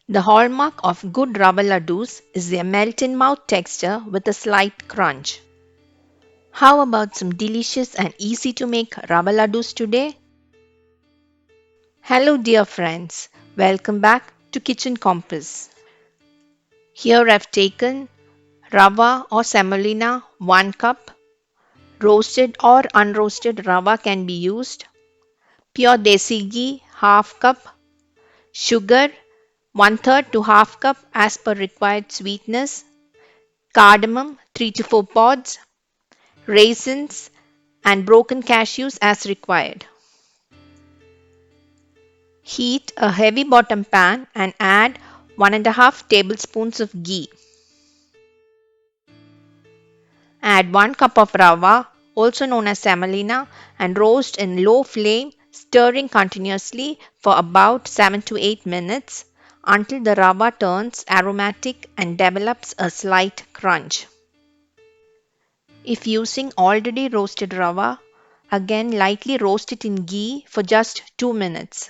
The hallmark of good rava laddus is their melt-in-mouth texture with a slight crunch. How about some delicious and easy to make rava laddus today? Hello dear friends, welcome back to Kitchen Compass. Here I've taken rava or semolina 1 cup, roasted or unroasted rava can be used, pure desi ghee half cup, sugar 1/3 to half cup as per required sweetness, cardamom 3 to 4 pods, raisins and broken cashews as required. Heat a heavy bottom pan and add 1.5 tablespoons of ghee. Add 1 cup of rava, also known as semolina, and roast in low flame, stirring continuously for about 7 to 8 minutes until the rava turns aromatic and develops a slight crunch. If using already roasted rava, again lightly roast it in ghee for just 2 minutes.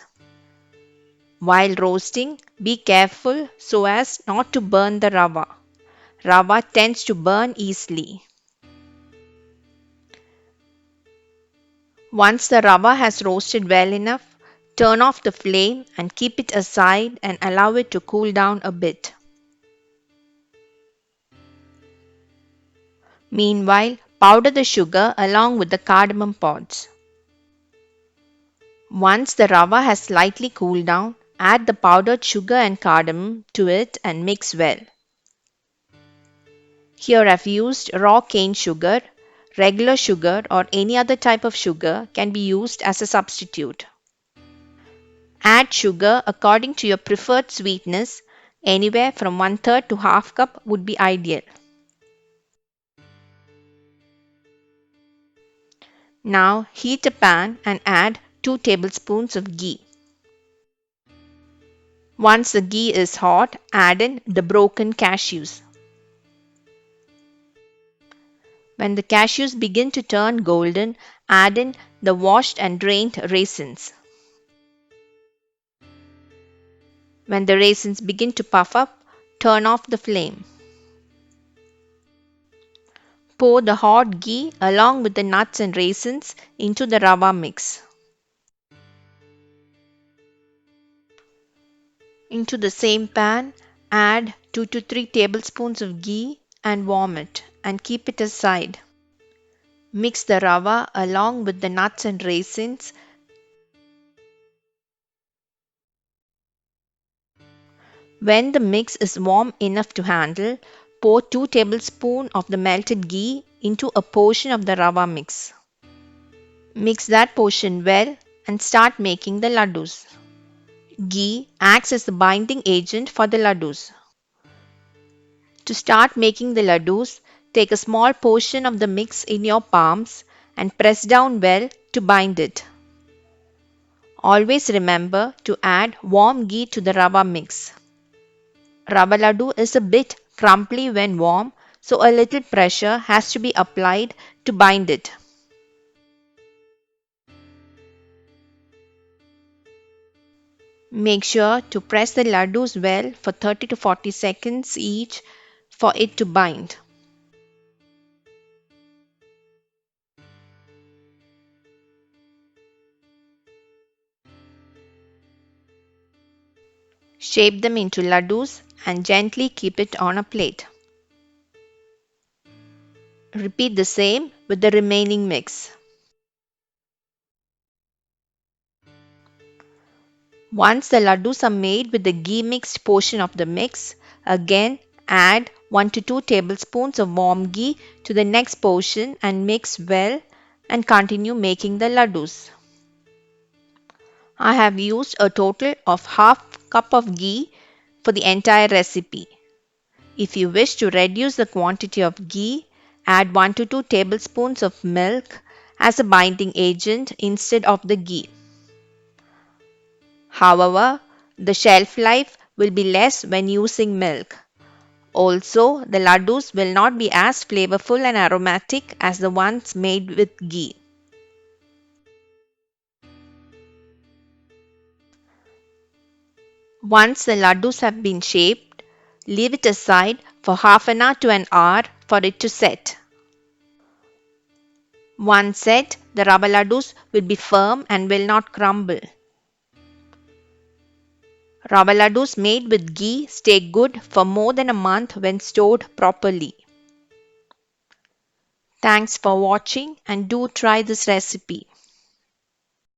While roasting, be careful so as not to burn the rava. Rava tends to burn easily. Once the rava has roasted well enough, turn off the flame and keep it aside and allow it to cool down a bit. Meanwhile, powder the sugar along with the cardamom pods. Once the rava has slightly cooled down, add the powdered sugar and cardamom to it and mix well. Here I've used raw cane sugar. Regular sugar or any other type of sugar can be used as a substitute. Add sugar according to your preferred sweetness. Anywhere from 1/3 to half cup would be ideal. Now heat a pan and add 2 tablespoons of ghee. Once the ghee is hot, add in the broken cashews. When the cashews begin to turn golden, add in the washed and drained raisins. When the raisins begin to puff up, turn off the flame. Pour the hot ghee along with the nuts and raisins into the rava mix. Into the same pan, add 2 to 3 tablespoons of ghee and warm it and keep it aside. Mix the rava along with the nuts and raisins. When the mix is warm enough to handle, pour 2 tablespoons of the melted ghee into a portion of the rava mix. Mix that portion well and start making the laddus. Ghee acts as the binding agent for the laddus. To start making the laddus, take a small portion of the mix in your palms and press down well to bind it. Always remember to add warm ghee to the rava mix. Rava laddu is a bit crumbly when warm, so a little pressure has to be applied to bind it. Make sure to press the laddus well for 30 to 40 seconds each for it to bind. Shape them into laddus and gently keep it on a plate. Repeat the same with the remaining mix. Once the laddus are made with the ghee mixed portion of the mix, again add 1 to 2 tablespoons of warm ghee to the next portion and mix well and continue making the laddus. I have used a total of half cup of ghee for the entire recipe. If you wish to reduce the quantity of ghee, add 1 to 2 tablespoons of milk as a binding agent instead of the ghee. However, the shelf life will be less when using milk. Also, the laddus will not be as flavorful and aromatic as the ones made with ghee. Once the laddus have been shaped, leave it aside for half an hour to an hour for it to set. Once set, the rava laddus will be firm and will not crumble. Rava laddus made with ghee stay good for more than a month when stored properly. Thanks for watching and do try this recipe.